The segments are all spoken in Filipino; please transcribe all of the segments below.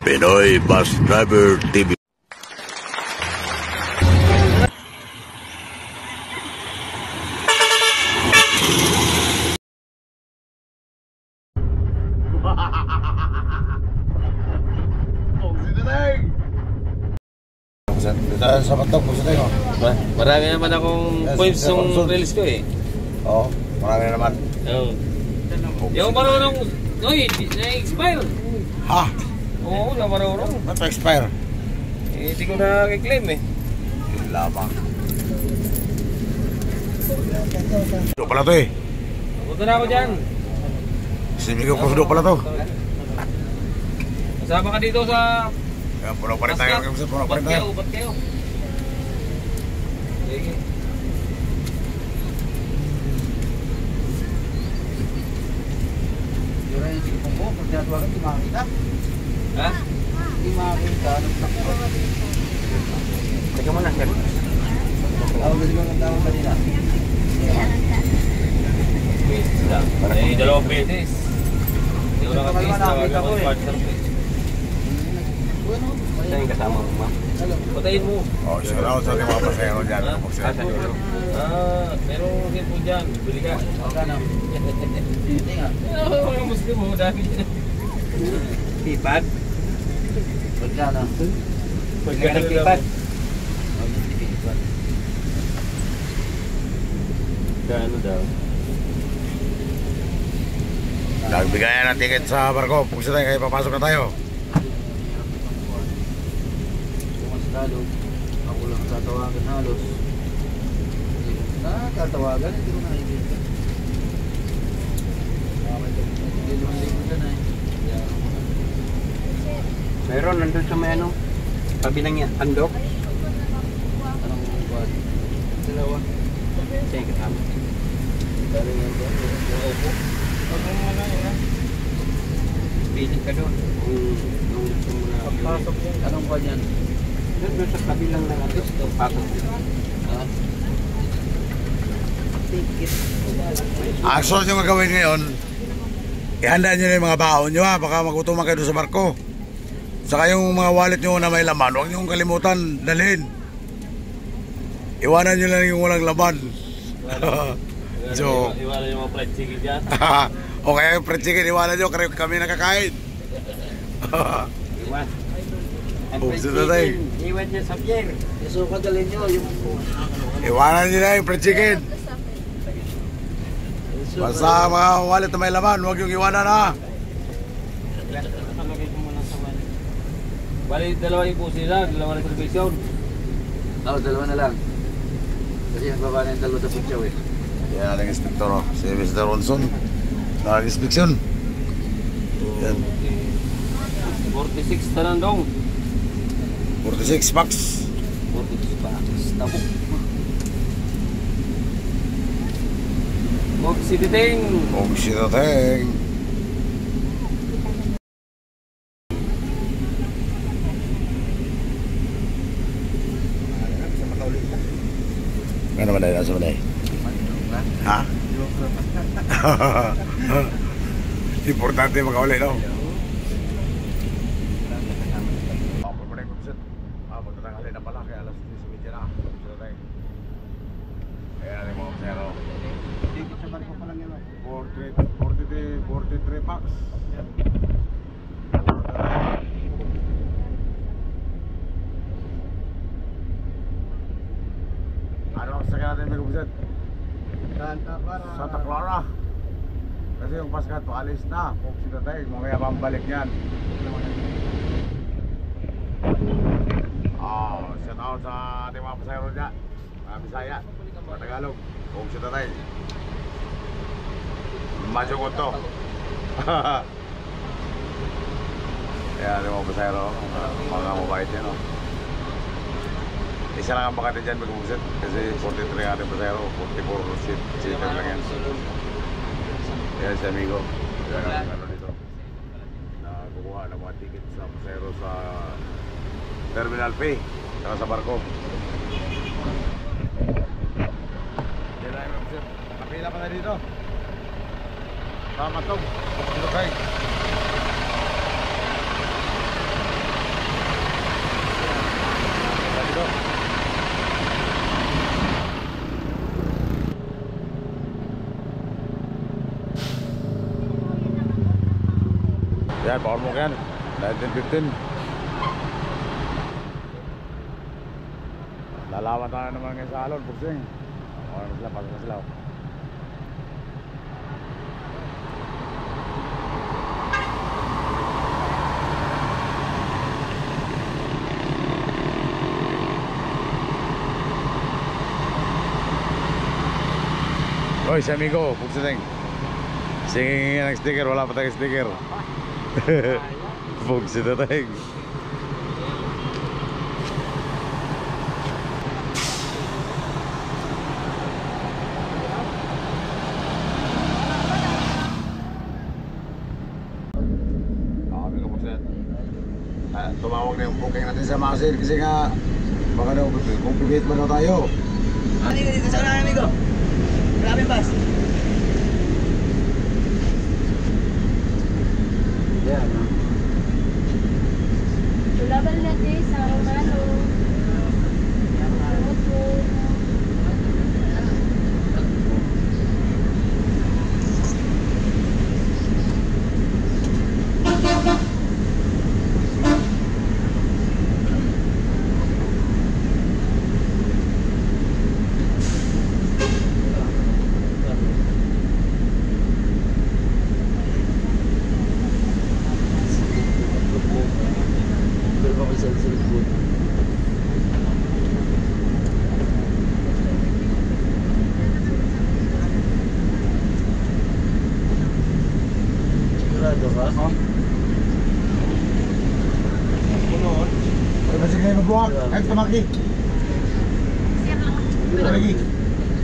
Pinoy Bus Driver TV. Sa Batok, gusto tayo. Marami naman akong points yung release ko eh. Oo, marami naman. Oo. Yung marunong, na-expire. Ha? Oo, na marunong. Ba't expire? Eh, hindi ko na-claim eh. Yun lamang. Sudo pala to eh. Punta na ako dyan. Simigaw ko sudo pala to. Kasama ka dito sa... Kaya puno pa rin tayo. Puno pa rin tayo. Upat kayo. Sige. Yun ay sige po po, pag tinatawagan, hindi makakita. Ha? Hindi makakita, nagtakbo. Teka muna, sir. Tawag din lang ang tawag kanina. Beses lang. Eh, dalawang beses. Hindi ko nakapis, tawagan ko partner ko eh. Bueno, Saan yung kasama mo, ma'am? Patayin mo. Oh, shout out sa ating mga pasahero dyan. Merong cellphone dyan. Bili ka. okay na. Hindi nga. Mga Muslim mo, dami dyan. Pipad? Pagka na. Pagka nagpipad. Gano daw? Nagbigayan ng ticket sa barko. Pugsa tayo, kaya papasok na tayo. Lalo, ako lang tatawagan halos. Nakakatawagan, hindi ko nakikita. Hindi naman libo dyan eh. Meron, nandun sa may ano? Tabi ng andok? Anong buwan? Dalawa. Siya yung kasama. Dali nga dyan. Opo. Pag mo na yun ha? Piling ka doon. Nung gusto mo na. Pagpasok yan. Anong buwan yan? Doon sa kabilang ng atos, pasok. Ha? Ticket. Actually, yung magawin ngayon, ihanda nyo na yung mga baon nyo ha. Baka magutuman kayo doon sa barko. Saka yung mga wallet nyo na may laman, huwag nyo kalimutan, dalhin. Iwanan nyo lang yung walang laman. So, iwanan yung mga fried chicken dyan. o kaya yung fried chicken, iwanan nyo, kami nakakain. Iwan. Buksan na tayo. Iwan niya sa pier. So, kadalhin nyo yung... Iwanan nyo na yung fried chicken. Basta mga wallet na may laman, huwag yung iwanan ha. Nakalagay ko muna sa wallet. Bali, dalawa yung puso nila, dalawa na television. Oo, dalawa na lang. Kasi nagbaba na yung dalawa sa picture eh. Yan ating inspector, oh. Si Mr. Ronson. Nag-inspeksyon. Yan. 46 tanan dong. 46 packs. 46 packs. Tabok. Oxyditing. Oxyditing. Ano naman tayo? Nasa manay? Ha? Importante magkauli, no? Magtatangali na pala, kaya alas 10:30 na. Kaya natin mga obsero. Ticket sa barko pa lang yan. 43 packs. Ano ang sakyan natin may kubuset? Santa Clara. Kasi yung Paskato alis na. Puksita tayo, mamaya pambalik yan. Shout out sa ating mga pasayro dyan. Mga Bisaya, mga Tagalog. Puksita tayo. Macho ko to. Kaya ating mga pasayro, mga mabait yan. Isa lang ang bakante dyan mag-ubuset. Kasi 43 ang ating pasayro, 44 seater lang yan. Yan si amigo. Yan ang ano dito. Nakukuha ng mga ticket sa pasayro sa Terminal P. Saka sa barko. Yan lang yung mag-ubuset. Nakapila pa na dito. Tama to. Dito kayo. dito. Yan, power mo yan. 1915. Lalawan tayo naman ngayon sa alon, Pugsing. Okay na sila, pasok na sila. Oy, si amigo, Pugsing. Singing ng sticker, wala pa tayong sticker. Pugsing na tayo. Tumawag na yung booking natin sa Masil kasi nga baka daw kung pipit mo na tayo. Amigo, dito sa unahan, amigo. Grabe bus. Yan. Sulabal natin sa Romano. Moto. Ay, masig kayo magbuwak. Ay, tumaki. Tumaki.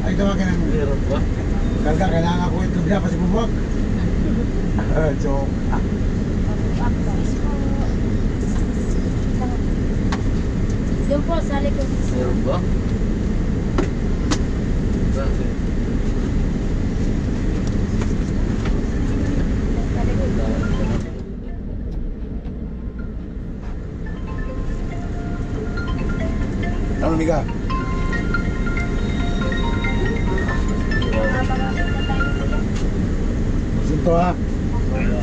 Ay, tumaki ng... Meron ba? Karga, kailangan ko itlog na kasi bubuwak. Joke. Doon po sa likod. Meron ba? Bakit? Sa likod. Ano, Mika? Makakapit na tayo sila. Sinto ha?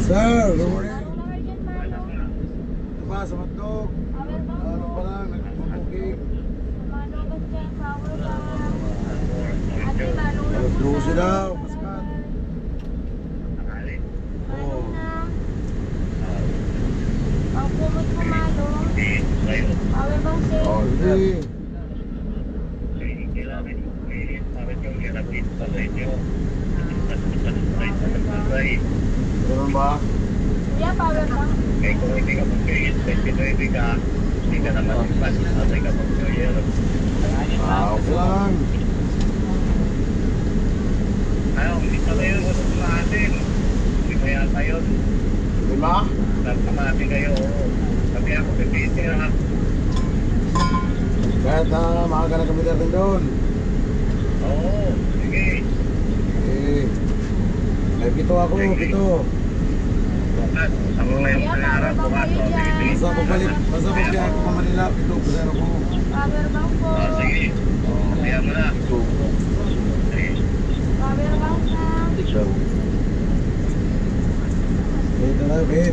Sir, good morning. Manong na dyan, Manong. Ito ba, sa matog? Power bank Ano po. pa lang, nag-booking. Manong ba dyan? Power bank. Ate, Manong na po Drusi sa- daw, paskat. Manong na. Ang kumot ko, Manong. Power bank, sir. Oh, hindi. Ganun ba? Kuya, power bank. Ah, okay lang. Lima? Kahit na maaga na kami natin doon. Eh, may pito ako, pito. Kuya, power bank kayo dyan. Basta pagbiyahe ko pa Manila, pito, pasero ko. Power bank po. Power bank na. Ikaw. Dito tayo, Pete.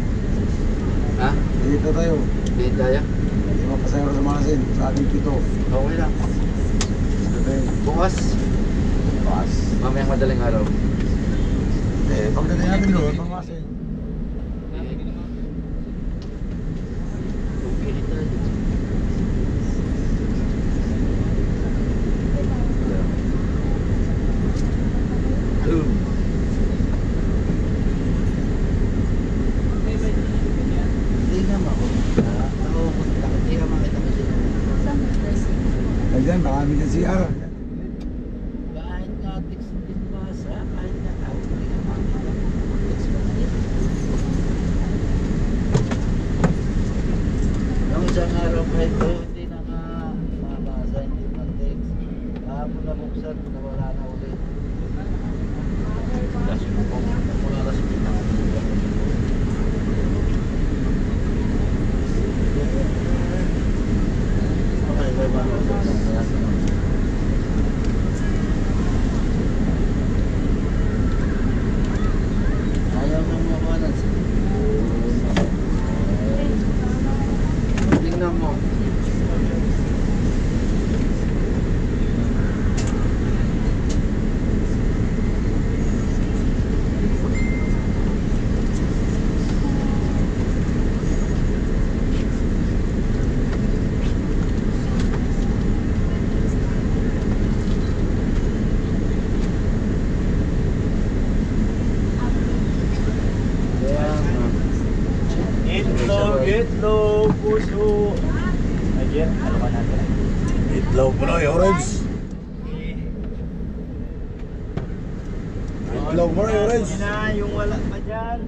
Ha? Dito tayo. Hindi tayo? Lima pasero sa Masin, sa ating pito. Okay lang. Dito tayo. Bukas. Pas. Mamayang madaling araw. Eh, pagdating natin doon, sa Masin. Okay tayo. Hindi naman ako. Nakukunta ka. Hindi naman kita kasi. Ayan, marami dyan CR. Kahit nga text din basa, kahit nga tawag ko rin naman. Text mo na yun. Nung isang araw pa ito, hindi na nga mabasa, hindi na text. Kahapon na buksan, nawala na ulit. Kasi kung mula kasi pinakamulan. Okay, bye bye. Itlog, puso. Ayan, ano ka natin? Itlog Manoy Orange. Itlog Manoy Orange. Yun na, yung wala pa dyan.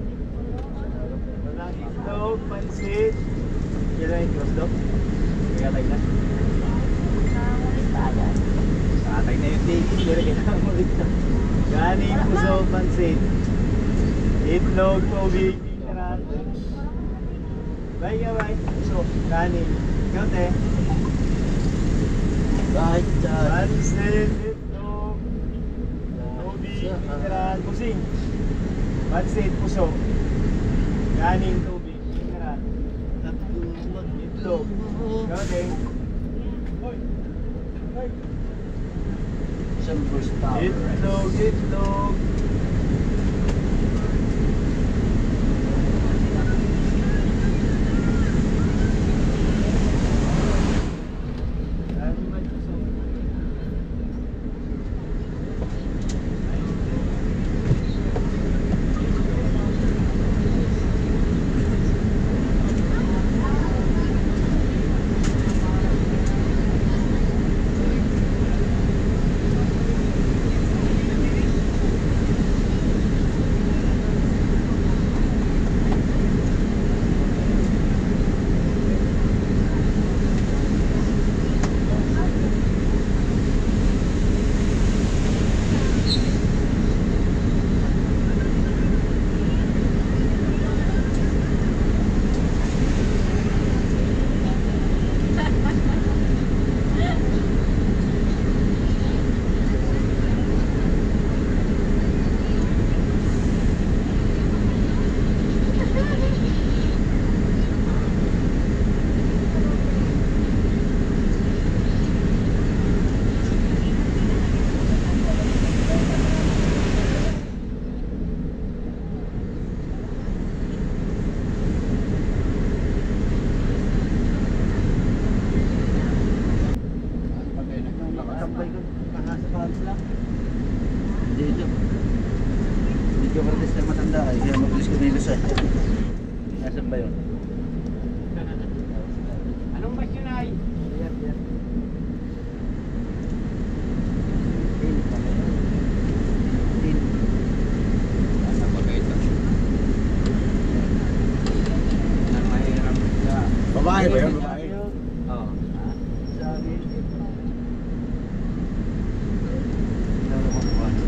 Walang itlog, pansit. Yan lang yung cross dog. Kaya tayo na. Tatay na yung tigil, pero kailangan mo rin. Ganing, puso, pansit. Itlog, tubig, mineral. Bye ka, bye. Puso, ganing. Ikaw, te. Kahit Pansit, itlog, tubig, mineral, pusing. Pansit, puso. Ganing, tubig, mineral. Itlog. Ikaw, te. Hoy. Hoy. isang first power. Itlog, itlog. Ano ba yung puso? Nakasambay ko, nakasabahal sila. Dito. Medyo kartes na matanda ay kaya mabilis ko nilusay. Nasaan ba yun? Anong bus yun ay? Yan, yan. Nasa Pagayta. Nang mahirap ka. Babae ba yan? Babae. Oo. Sabi. Ikaw naman po ano?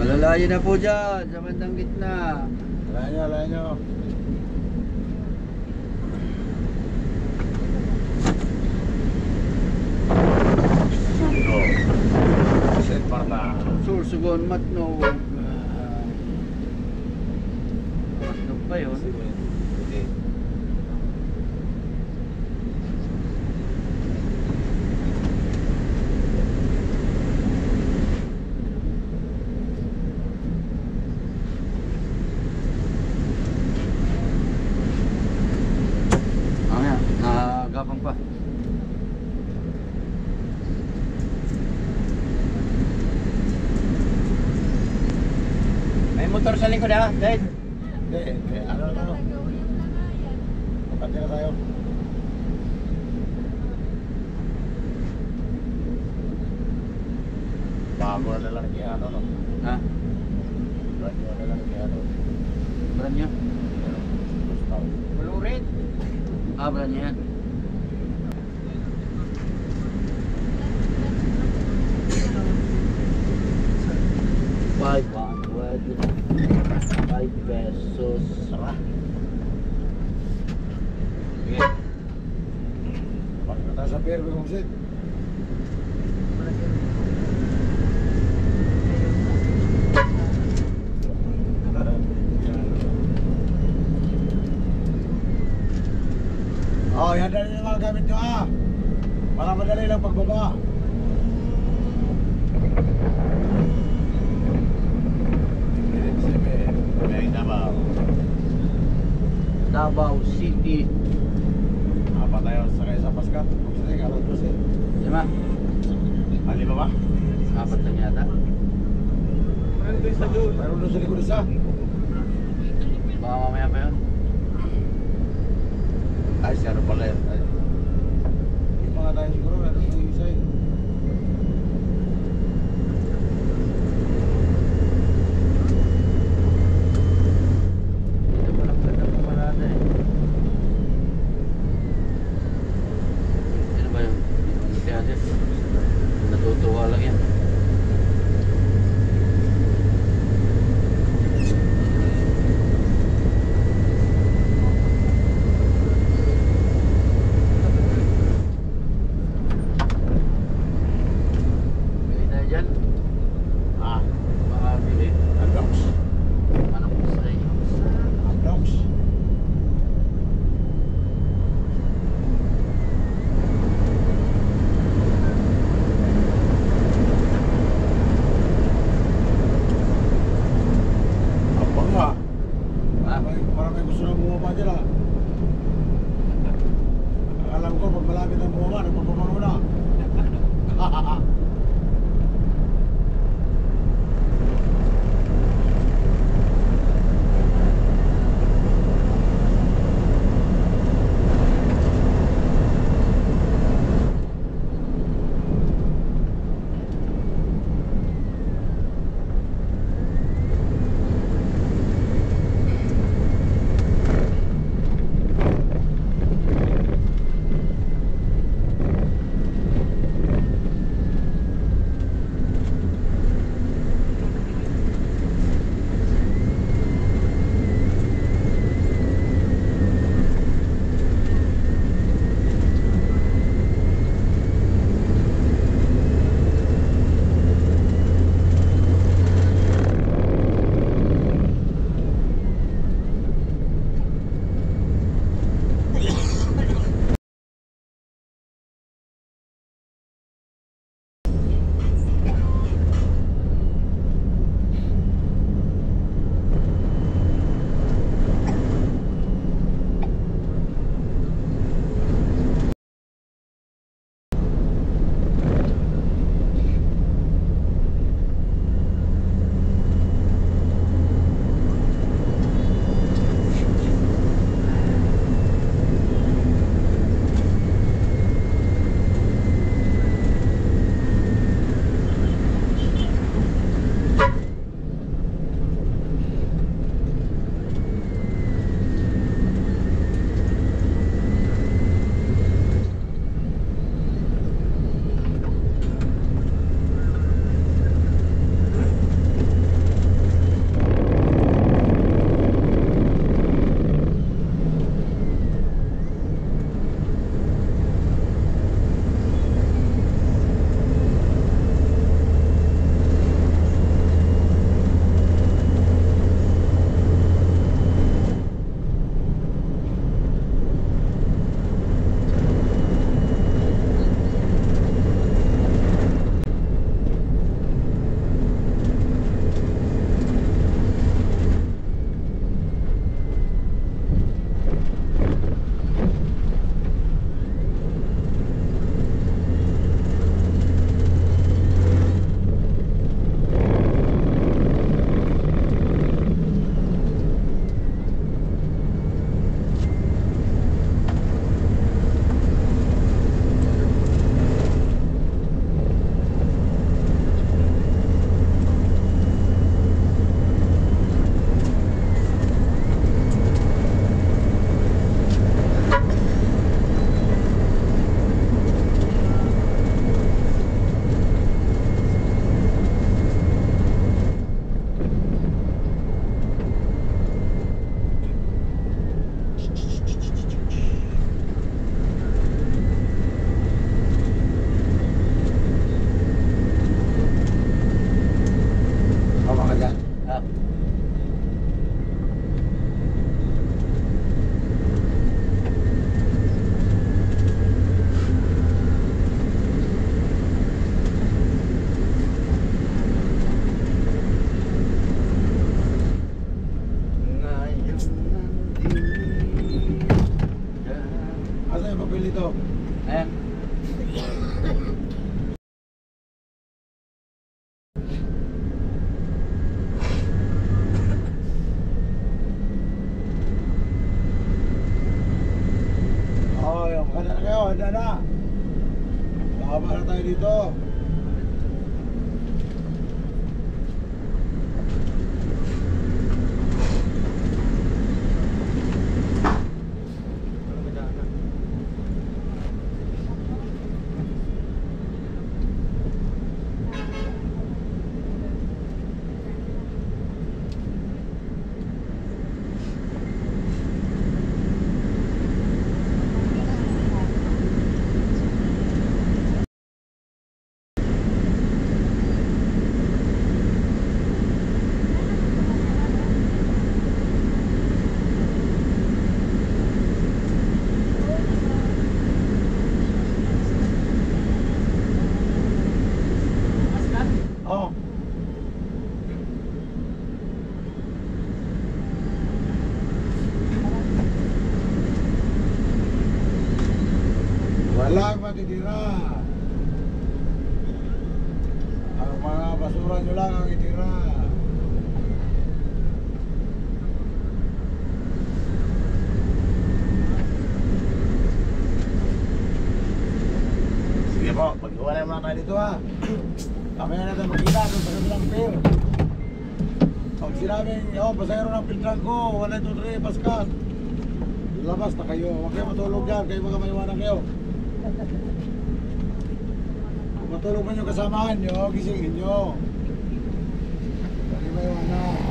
Malalayo na po dyan, sa bandang gitna. Wala nyo. Sundo. St. Marta. Sursugon, Matnog. Matnog ba yun? Hindi. Mamaya, nagapang pa. May motor sa likod ha, Dad. Hindi, ano na tayo? Kapatid na tayo. Bago na lang kaya ano, no? Ha? Brand new na lang kaya ano. Brand nyo? Gustaw. Bulurit. Ah, brand nyo yan. Five pesos. Sarap. Sige. Pag nata sa pier, kung sit. Oh, yan na yung mga gamit nyo para madali lang pagbaba. May Davao. Davao City. Apa tayo sakay sa Paskat? Kung sakay ka, alas 12. 5. Lima ba? 4 lang yata. Mayroon doon sa likod isa. Baka mamaya pa yun. Ay, siya ano pala yun. Ay, Yung mga tayo siguro, meron yung isa eh. Dito pa lang ganda ng parada eh. Ano ba yun? Kaya natutuwa lang yan. handa na. Baba na tayo dito. Oh. Walang matitira. Ang mga basura nyo lang ang itira. Sige po, mag-iwalay muna tayo dito ha. Kamaya natin magkita doon sa kabilang pier. Pag sinabing, pasayro ng filtran ko, 1, 2, 3, paskat. Labas na kayo, huwag kayo matulog dyan, kayo baka maiwanan kayo. Kung matulog man yung kasamahan nyo, gisingin nyo. Huwag kayo maiwanan.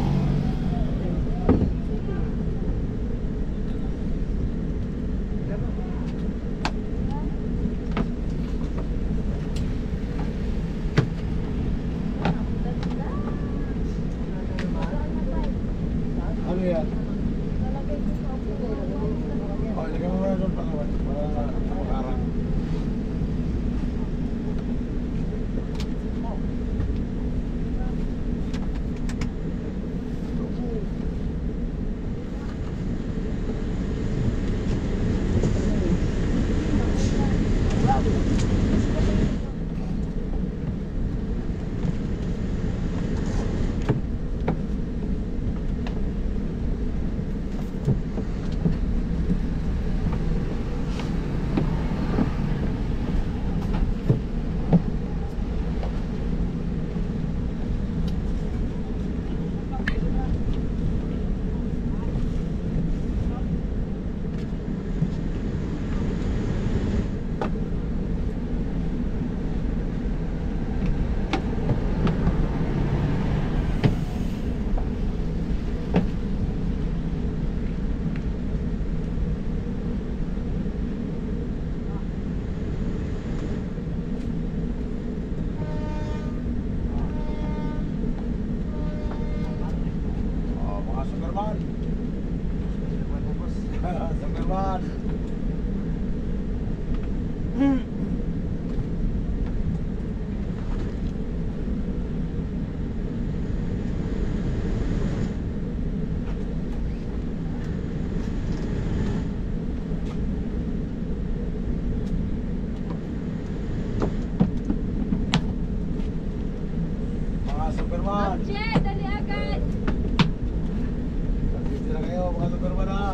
Ano yan? Oh, hindi ka muna doon pangawal. Para makarang. Superman. Superman. Mga Superman. Che, dali agad. Nandito na kayo, mga Superman ha.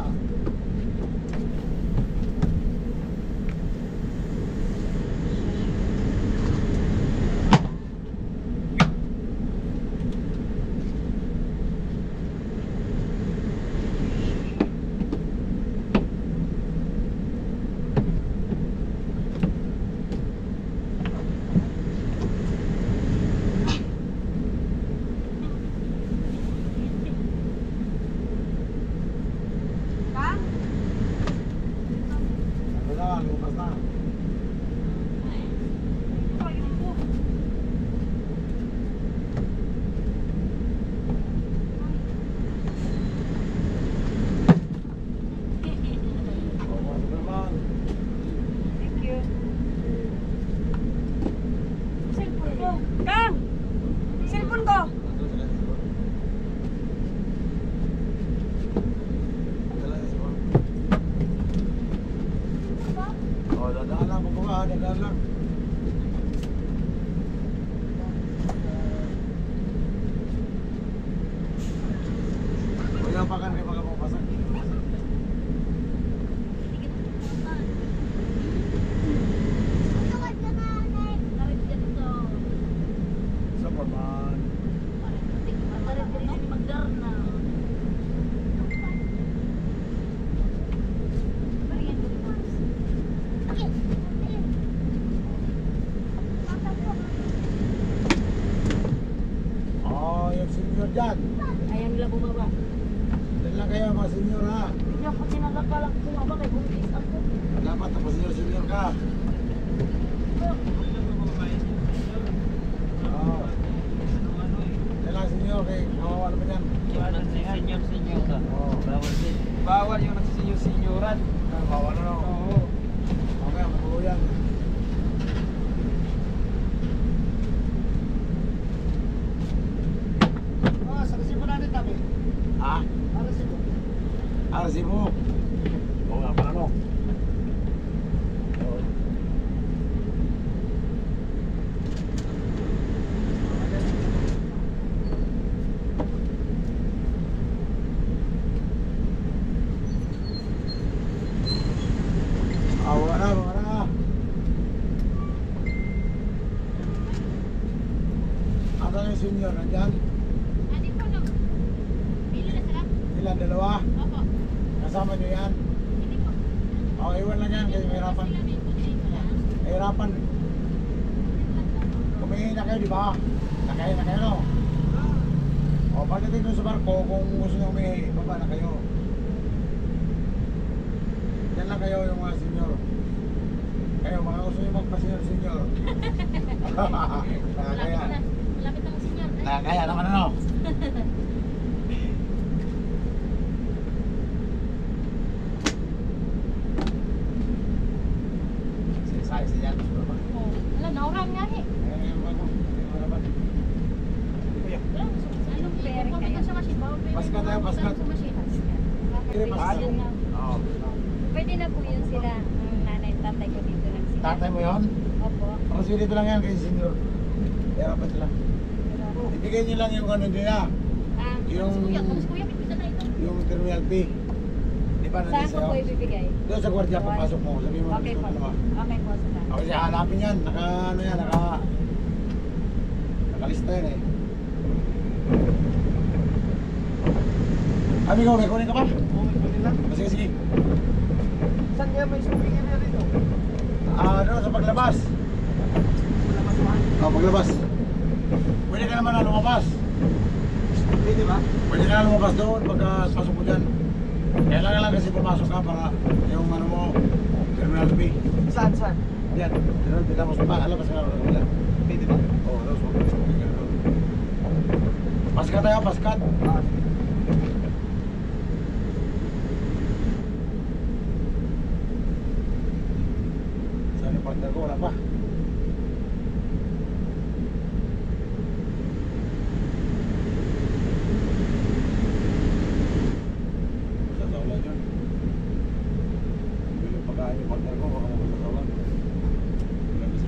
Ha? senior dyan. Ayaw nila bumaba. Dyan lang kayo mga senior ha. Hindi ako sinalakalang bumaba kay bumis ako. Dapat tapos senior ka. Oo. Dyan lang senior kay kawawa naman yan. Senior ka. Oo. Bawal yung nagsisenyoran. Kawawa na no. Oo. Okay, magulo yan. Sa resibo natin kami. Ha? Resibo. Resibo. Oo nga, paano? Wala na. Ata yung senior, nandyan? Adi po no. Pili na sila. Ilan, dalawa? Opo. Kasama nyo yan? Hindi po. O, iwan lang yan kasi mahirapan. Sila may kunti pala. Mahirapan. Kumihin na kayo, di ba? Nakain na kayo, no? O, pagdating doon sa barko, kung gusto nyo umihi, baba na kayo. Yan lang kayo yung mga senior. Kayo, mga gusto nyo magpa-senior. Nakakaya. Malapit na senior. Nakakaya naman ano? Sinisay siya yan. Oh, wala nauran nga ni. Anong pere kayo? Sa machine ba? Paskat tayo, paskat. Sa machine. Kaya paskat. Oo. Pwede na po yun sila, ang nanay at tatay ko dito lang sila. Tatay mo yun? Opo. Kasi dito lang yan kay senior. Kaya pa sila. Ibigay nyo lang yung ano nila. Yung- Kuya, pipisa na ito. Yung terminal B. Di ba Saan nandun ko po sa'yo? ibibigay? Doon sa gwardiya, papasok mo. Sabihin mo Okay gusto po. mo naman. Okay po, sir. Ako siya hanapin yan. Ano yan, nakalista yan eh. Amigo, may kunin ka pa? Sige, sige. Saan kaya may shopping area dito? Doon sa paglabas. Paglabas. Pwede ka naman na lumabas. Pwede ba? Pwede ka na lumabas doon pagkapasok mo dyan. Kailangan lang kasi pumasok ka para yung ano mo, terminal B. Saan? Yan, terminal B. Tapos alabas ka na wala. Pwede ba? Oo, tapos magpapasok ka na doon. Paskat tayo, paskat. Saan yung partner ko? Wala pa. Masasawalan yun. Bilang pagkain yung partner ko, baka masasawalan. Wala kasi.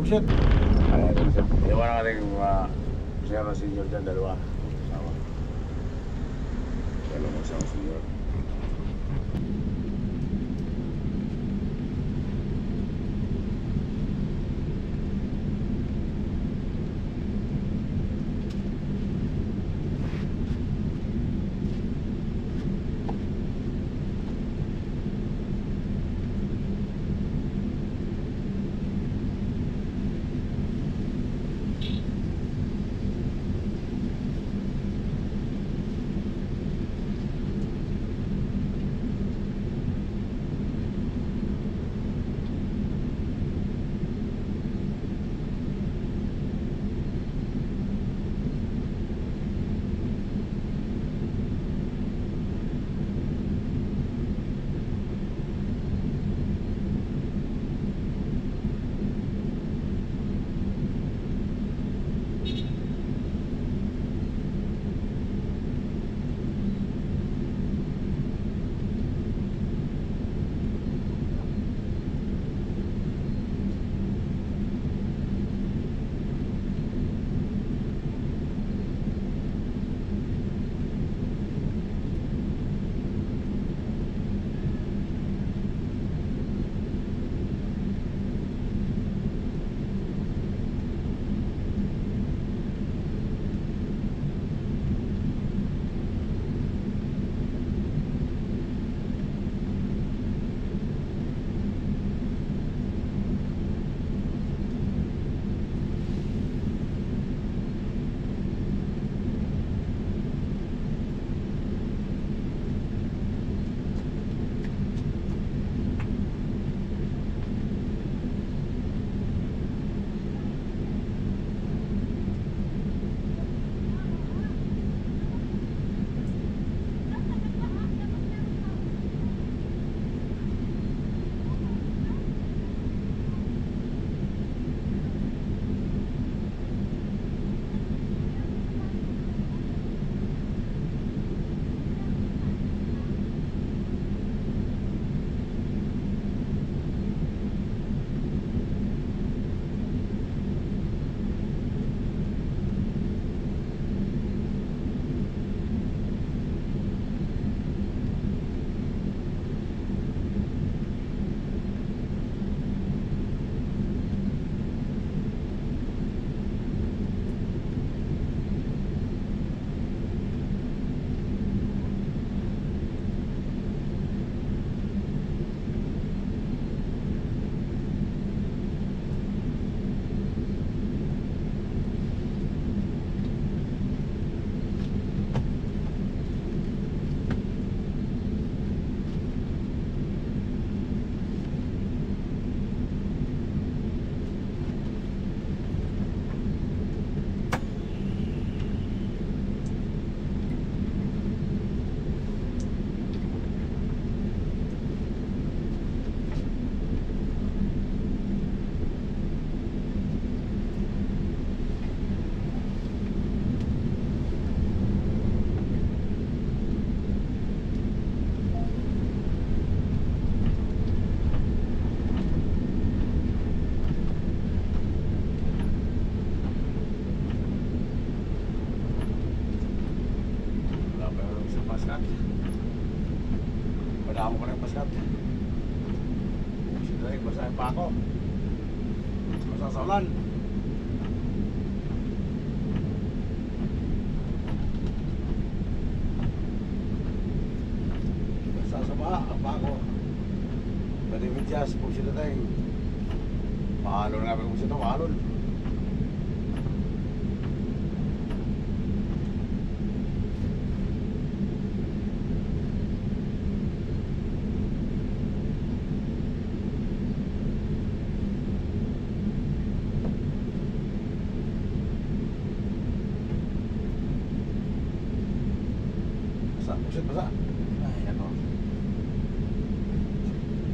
buset. Ay, iwan na natin yung mga pasahero na senior dyan, dalawa. Sama. Dalawang isang senior. Madamo ko ng paskat. Siyempre, basahin pa ako. Basa sa ulan. Basa sa baha, ang pa ako. Pwede medyas, kung sila tayo. Mahalon nga kung sila, mahalon. Basa. Ay, ano.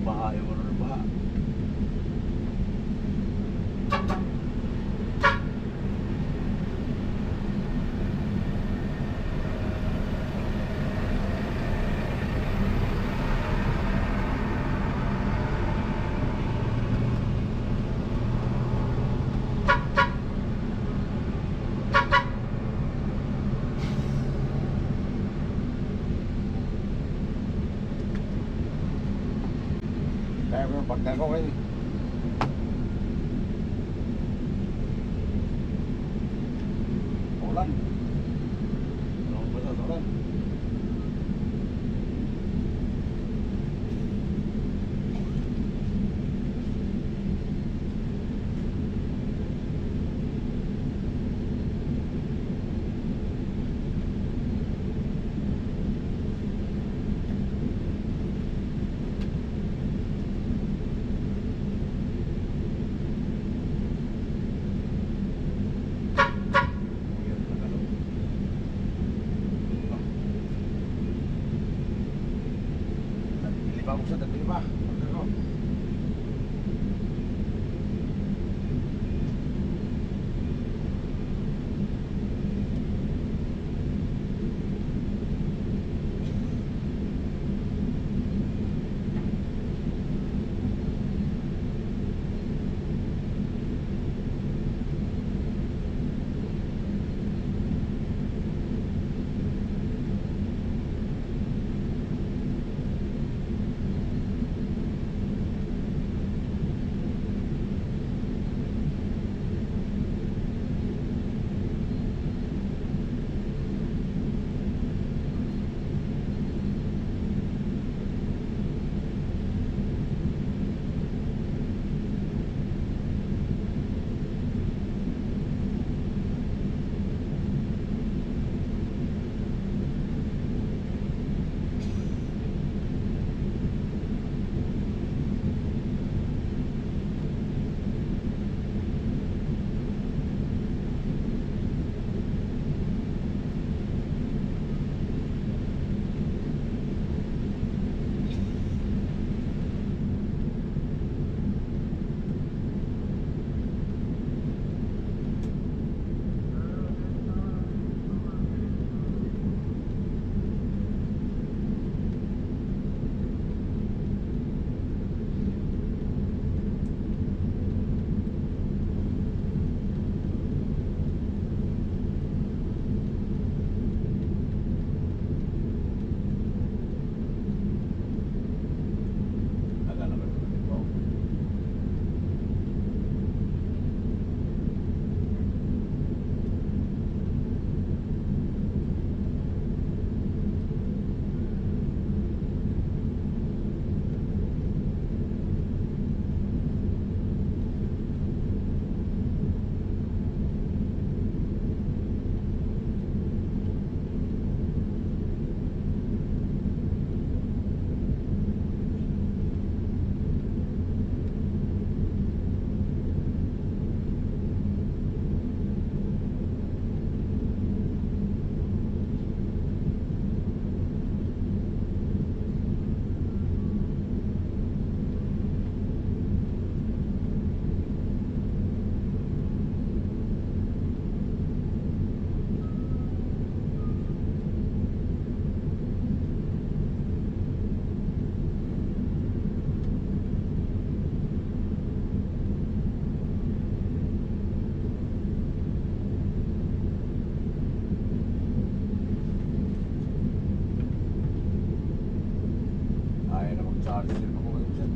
Baha yung ano, baha. Kaya ko yung pagka ko kayo. Ulan. Anong basa sa ulan? Nagpili pa ako sa nagpili pa. Pagka ko. Charge din ako ngayon dyan.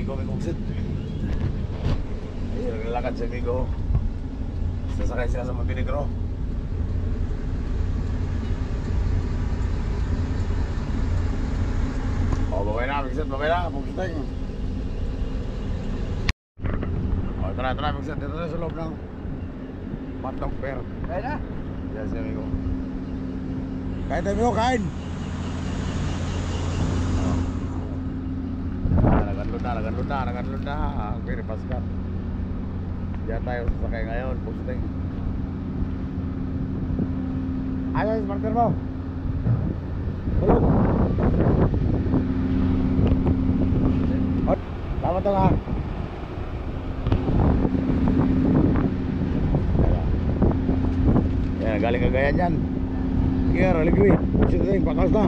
amigo, may kumsit. Ayun, naglalakad si amigo. Sasakay sila sa Montenegro. O, babay na, kumsit, babay na, kumsiting. O, tara, kumsit, dito na sa loob ng Matong Fair. Kaya na. Yan si amigo. Kain tayo, amigo, kain! Naganlod na. Very fast car. Diyan tayo sasakay ngayon, pusting. Ayos, partner mo. Tulog. Tama to nga. Yan, galing Cagayan yan. Sige, raligwi. Pusting, pakas na.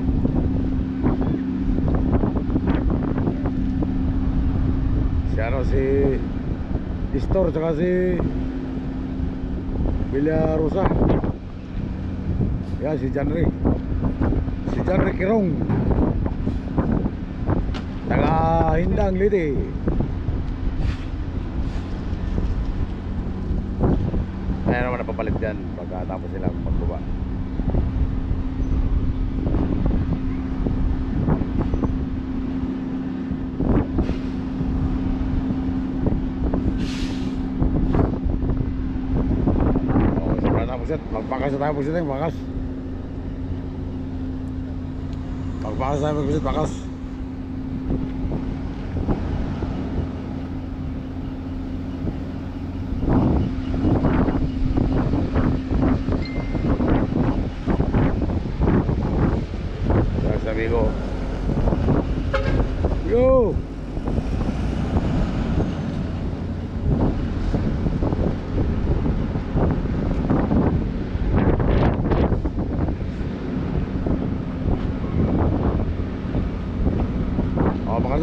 Si Distor tsaka si Villarosa. Yan si Janry Kirong taga Hindang Liti. Ayan naman napapalit dyan pagkatapos sila magbuba. Magpakas na tayo pagsit yung bakas. Magpakas tayo pagsit bakas. Terus amigo. Yo.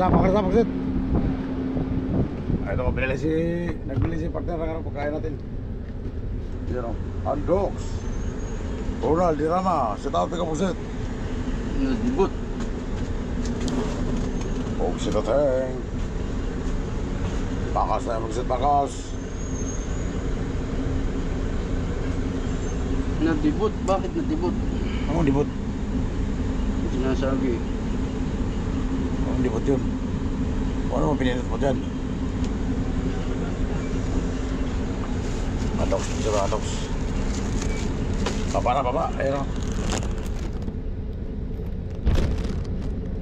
Pakas na, pagsit. Ito, nagbili si partner ng pagkain natin. Yan o, Andox Ronald Dirama, sit out ka pagsit. Nagdibot. Pagsit na teng. Bakas na yung pagsit, bakas. Nagdibot? Bakit nagdibot? Anong dibot? Sinasabi. Anong dibot yun? Ano mo pininit mo dyan? Andox, sila Andox. Baba na, baba. Ayan o.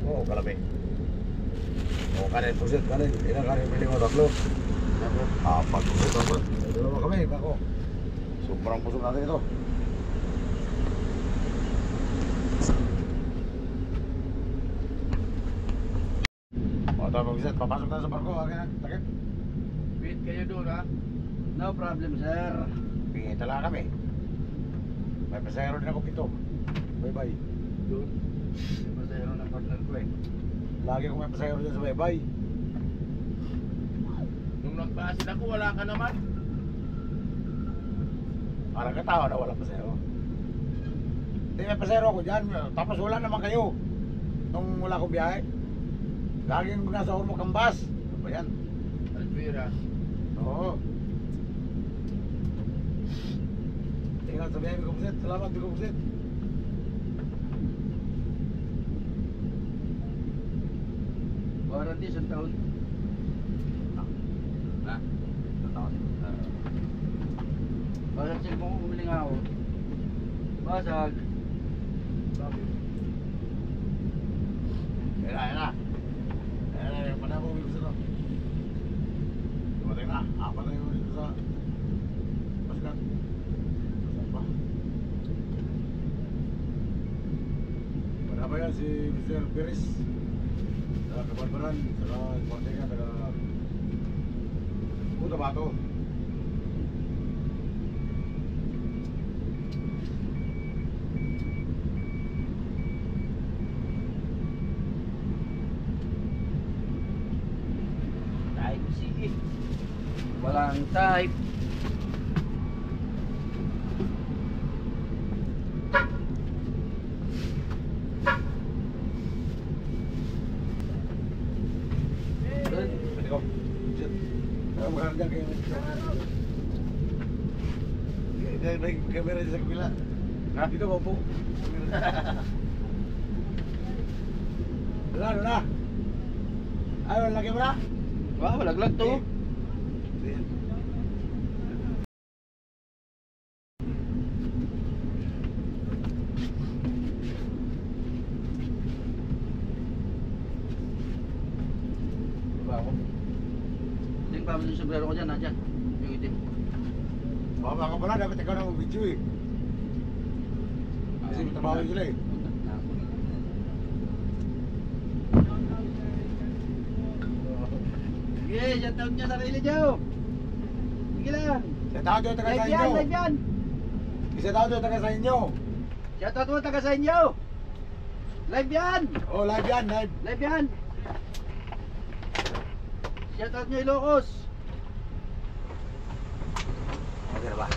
Oo, kalami. Oo, kanin, pusit, kanin. Ilang kanin, pili mo, tatlo. Apat, pusit, apat. Dalawa kami, bako. Sobrang pusok natin ito. O, ito, pusit, papasok na sa barko. Okay na, takip. Wait kayo doon ha. No problem sir. Pingin talaga kami. May pasahero din ako pito. Bye-bye. Doon. May pasahero ng partner ko eh. Lagi ko may pasahero dyan sa bye-bye. Nung nagpasin ako, wala ka naman. Parang katawa na walang pasahero. Hindi, may pasahero ako dyan. Tapos wala naman kayo. Nung wala akong biyahe. Laging nasa Ormo Kambas. Ano ba yan? Alvira. Oo. Ingat sa biyahe, Bigo Pusit. Salamat, Bigo Pusit. Warranty isang taon. Ha? Basag cellphone ko, bumili nga ako. Basag. Yan na. Yan na, yung panabong Bigo Pusit. Dumating na. Apat na yung dito sa Paskat. Saan pa? Panaba yan si Mr. Perez. Sa Kabarbaran, sa Kwartega, taga Cotabato. Type C. Walang type. May camera dyan sa kabila. Ha? Dito ba po? Doon na. Ay, wala camera? Wah, malaglag to. Diba ako? Tingin pa mo yung sombrero ko dyan, nandiyan. Yung itim. Baka ka pala, dapat ikaw na mag-video eh. Kasi may trabaho sila eh. Sige, shoutout niya sarili niyo. Sige lang. Sa tao doon taga sa Live yan, inyo. live yan. Isa tao doon taga sa inyo. Shoutout mo taga sa inyo. Live yan. Oh, live yan, live. Live yan. Shoutout niyo Ilocos. Okay na ba?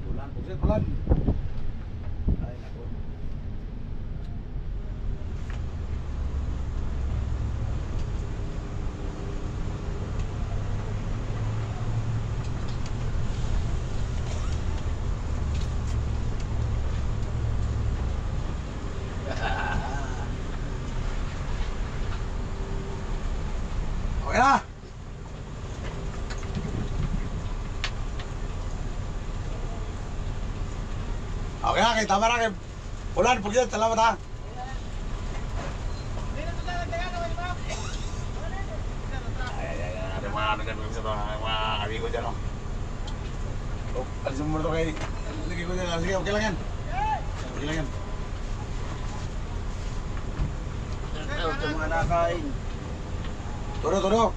Bulan, buset, bulan. Ay, naku. Okay na. Okay na, kita tama na kay Ulan, pugyan, salamat ha. Ada mga amigo dyan oh. Oh, alisin mo muna ito kay lagi ko dyan, sige, okay lang yan. Okay lang yan. Shoutout sa mga nakain. Todo.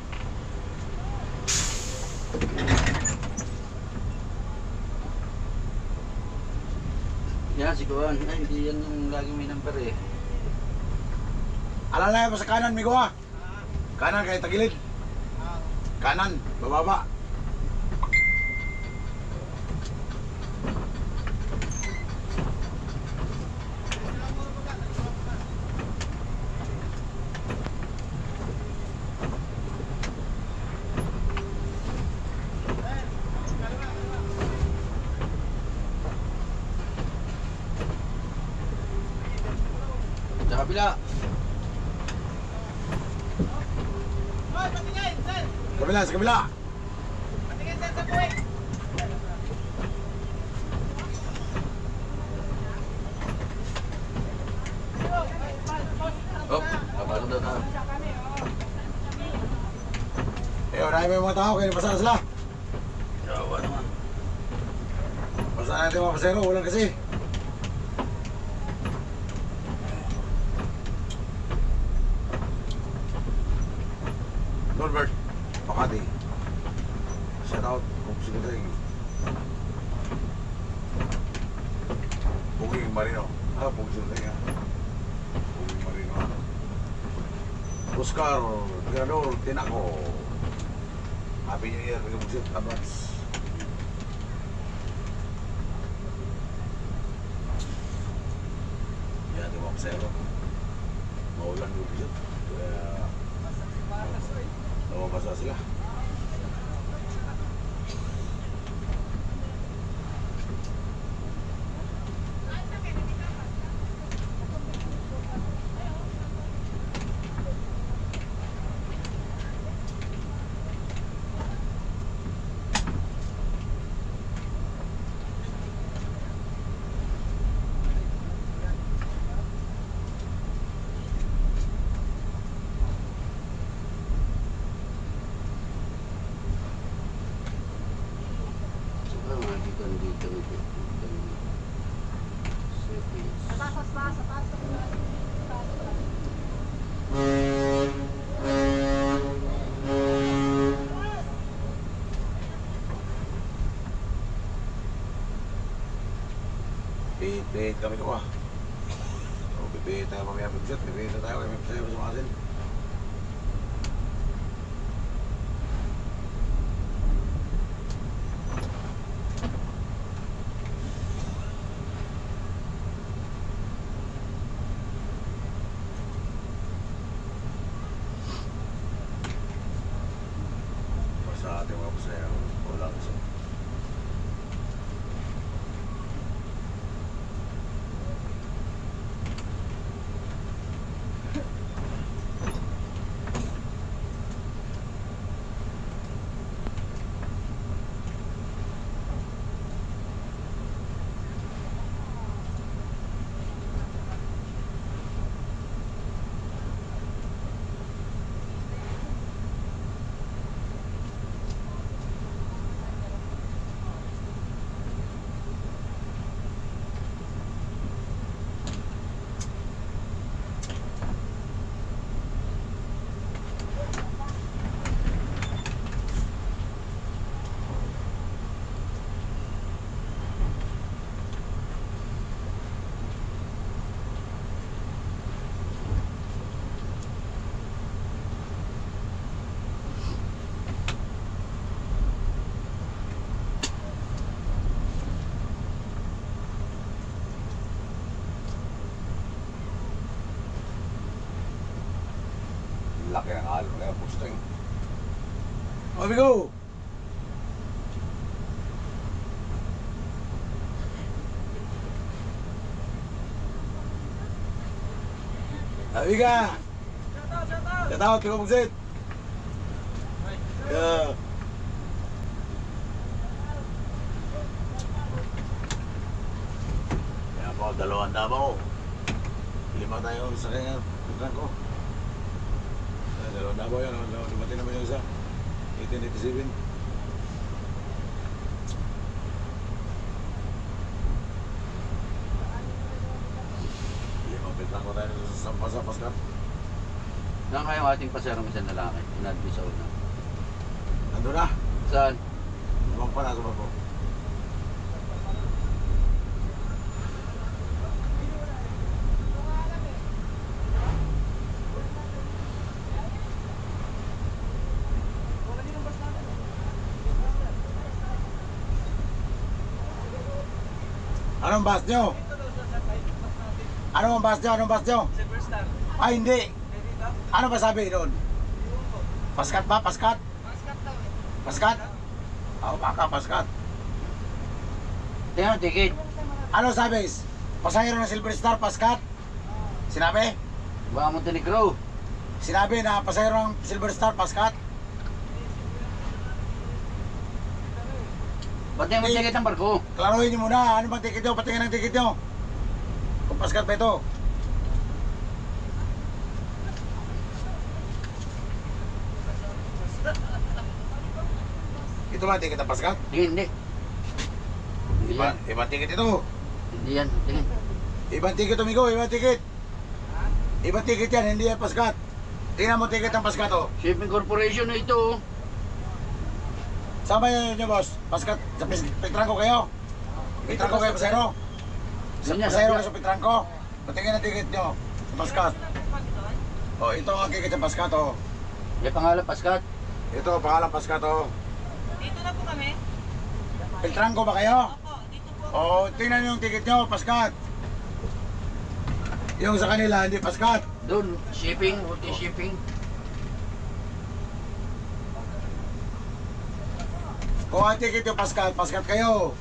Yan, si Kuan. Ay, hindi yan yung lagi may number eh. Alala mo sa kanan, Migo ha. Kanan kay tagilid. Kanan, bababa. Sa kabila. Sa kabila. Oh, kapalo daw na. Eh, wala may mga tao, kaya basa na sila. Yawa naman. Basa natin mga pasero, ulan kasi. Norbert, Makati. Shout out kung sino tayo. Puging Marino. Puging sino tayo. Puging Marino. Oscar, Tirador, Tinaco. Happy New Year, bigyan mo siya, advance. Yan, di ba pasero? Maulan yung siya. Kaya... Namabasa sila. Pipit kami ko ah. So, pipit tayo mamaya pagsit. Pipit tayo kaya may pasaya sa masin. laki ng alon na yung posting. Amigo! Amiga! Shout out, Pico Bugsit! Yeah. Kaya po, 2 Davao. 5 tayo sa kanya, pagkan ko. 2 Davao yan, dumating naman yung isa. 1887. Limang ko tayo sa Pascal. Saan kayo ating paserong isang lalaki? Inadmi sa una. Nandun na. Saan? Lumang pa na sa bako. Anong bus nyo? Anong bus nyo? Anong bus nyo? Superstar. Ay, hindi. Ano ba sabi doon? Paskat ba? Paskat? Paskat? Oo, baka paskat. Tingnan, tikit. Ano sabi? Pasahero ng Silver Star, paskat? Sinabi? Baka Montenegro. Sinabi na pasahero ng Silver Star, paskat? Ba't yung tikit ng barko? Klaruhin nyo muna. Ano bang ticket nyo? Patingin ang ticket nyo. Kung paskat ba ito? Ito ba ticket ng paskat? Hindi. Hindi yan. Ibang ticket ito. Hindi yan. Tingin. Ibang ticket, amigo. Ibang ticket. Ibang ticket yan. Hindi yan paskat. Tingnan mo ticket ng paskat, oh. Shipping Corporation na ito. Saan ba yun nyo, boss? Paskat, sa Petranco kayo? Petranco kayo, pasero? Sa Ganyan, pasero sabi- kayo sa Petranco? Patingin ang ticket nyo sa paskat. Oh, ito ang ticket sa paskat, oh. May pangalan, Paskat. Ito, pangalan paskat, oh. Dito na po kami. Petranco ba kayo? Opo, dito po. Oh, tingnan yung ticket nyo, paskat. Yung sa kanila, hindi paskat. Doon, shipping, multi shipping. Kung ang ticket yung paskat, paskat kayo.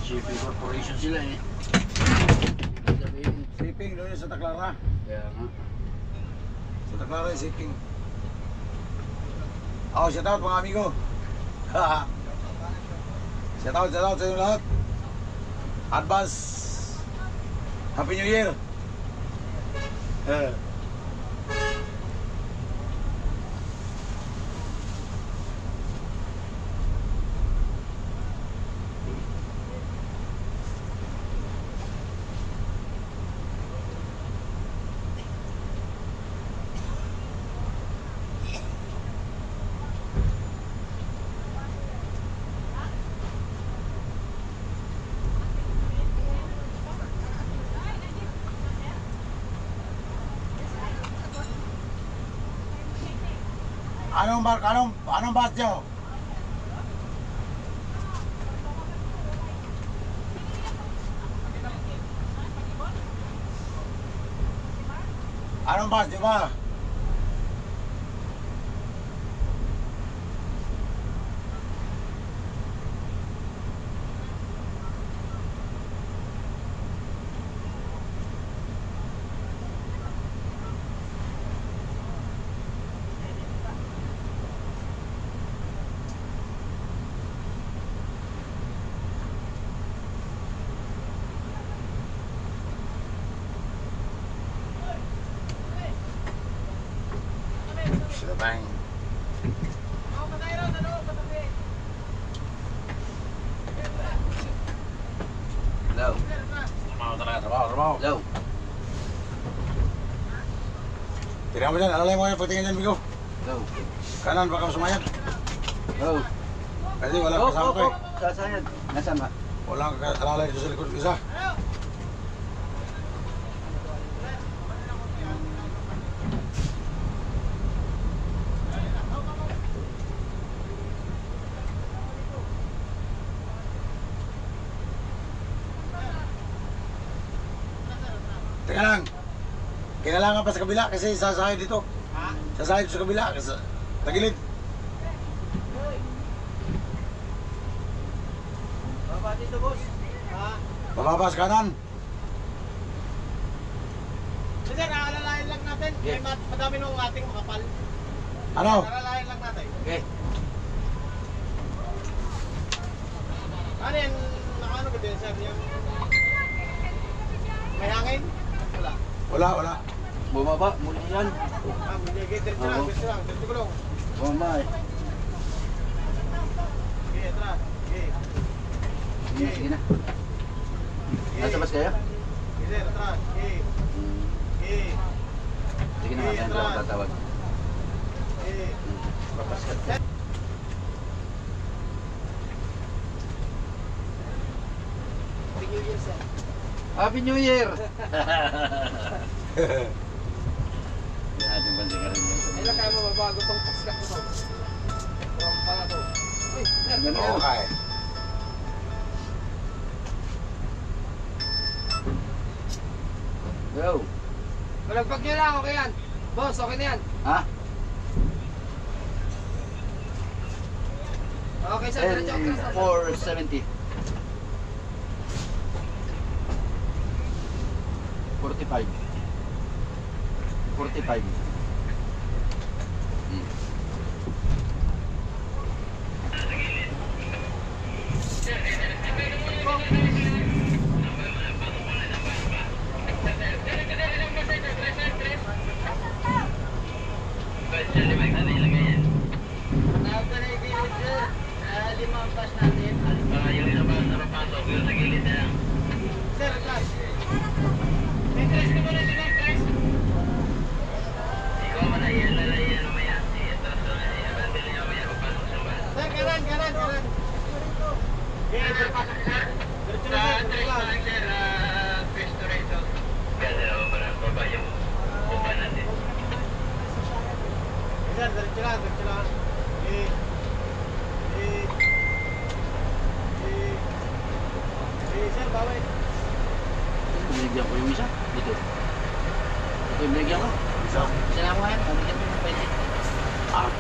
Shipping Corporation sila eh. Sabihin, Shipping doon yung Santa Clara. kaya nga. Santa Clara yung shipping. Oh, shout out mga amigo. shout out sa inyo lahat. Advance Happy New Year. Anong bus nyo? Anong bus nyo ba? Sila tayong Hello. trabaho talaga, trabaho. Hello. Tira mo dyan, alalay mo kayo pagtingin dyan, Bigo. Hello. Kanan, baka sumayad. Hello. Kasi wala kasama ko eh. Sasayad. Nasaan ba? Walang alalay dito sa likod isa. Teka lang. Kailangan pa sa kabila kasi sasakay dito. Ha? Sasakay sa kabila kasi tagilid. Baba dito, boss. Ha? Bababas kanan. So, sir, aalalayan lang natin. Yeah. Madami nung ating makapal. Ano? Aalalayan lang natin. Okay. Ano yan? Nakaano ba din, sir? Yung... May hangin? Wala. Wala. Bumaba, muli yan. Ah, diretso lang, Oo. diretso lang. Diretso ko lang. Bumaba eh. Okay, atras. Okay. Sige na, sige na. Nasa bas kayo? Okay, sir, atras. Okay. Hmm. Okay. Sige na, kaya ako tatawag. Okay. Papaskat ka. Happy New Year, sir. Happy New Year! Hindi natin bansin ka rin yun. Ilan kaya mababago tong paskat ko to? From pala to. Uy, sir. Ganun yun. Okay. Go! Malagpag nyo lang, okay yan. Boss, okay na yan. Ha? Okay, sir. Diretso atras. 470. 45. 45. Hmm. Sir, atras. Entrance ka muna sila, guys. Sir, kanan. Okay, diretso lang, sir. Diretso lang. Sir, diretso lang. Okay. Sir, bawal. Binigyan ko yung isa. Dito. Ito yung binigyan ko. Isa. Sinama mo yan. Binigyan mo yung pwede. Ah.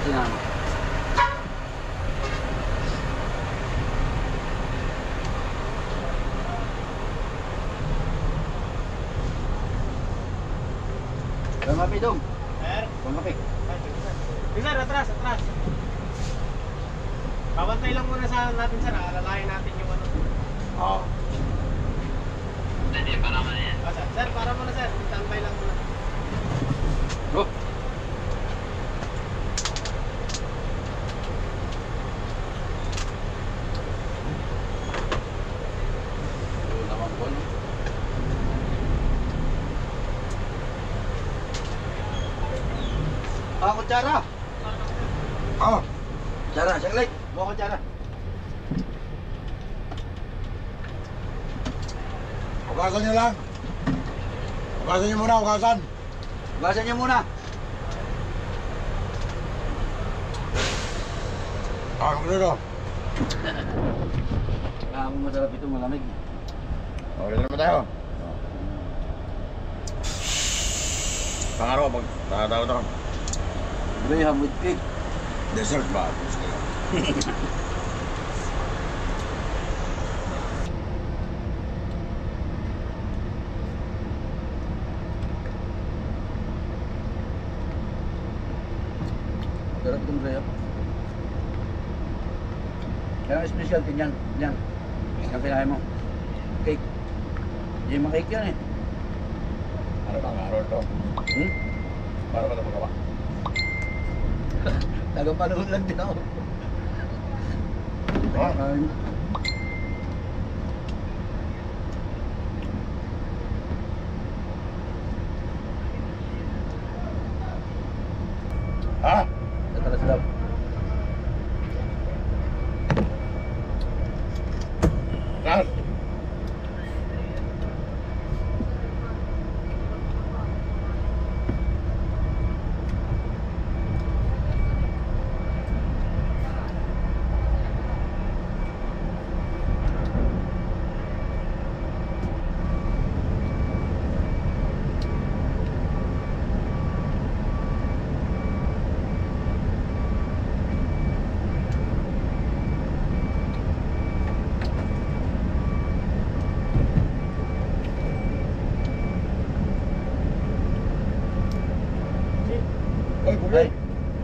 Sinama. Pamapi dong. Sir. Pamapi. Sir, atras. Babantay lang muna sa natin, sir. Alalayan natin yung ano. Oo. Sir, para muna, sir. Standby lang muna. Go. Ito naman po. No? Kutsara! Ah. Kutsara, saglit! Buka kutsara. Hugasan niyo lang. Hugasan niyo muna, hugasan. Hugasan niyo muna. Ah, magdito. Kaya mo masarap ito, malamig. Oh, dito naman tayo. Pangaraw, pag tatawag ito. Graham with cake. Dessert ba? Sarap itong graham. Kaya ang specialty niyan. Yan. Yung kinain mo. Cake. Hindi makake yan eh. Ano bang araw ito? Hmm? Para ba ito magawa? Tagapanood lang din ako. Ah. Ha? Tatalas daw. Ras? Oy, pugi. Ay,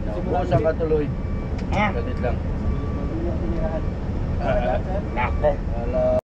naubusan ka tuloy. Ha? Galit lang. Hindi na tinirahan. Nako. Wala.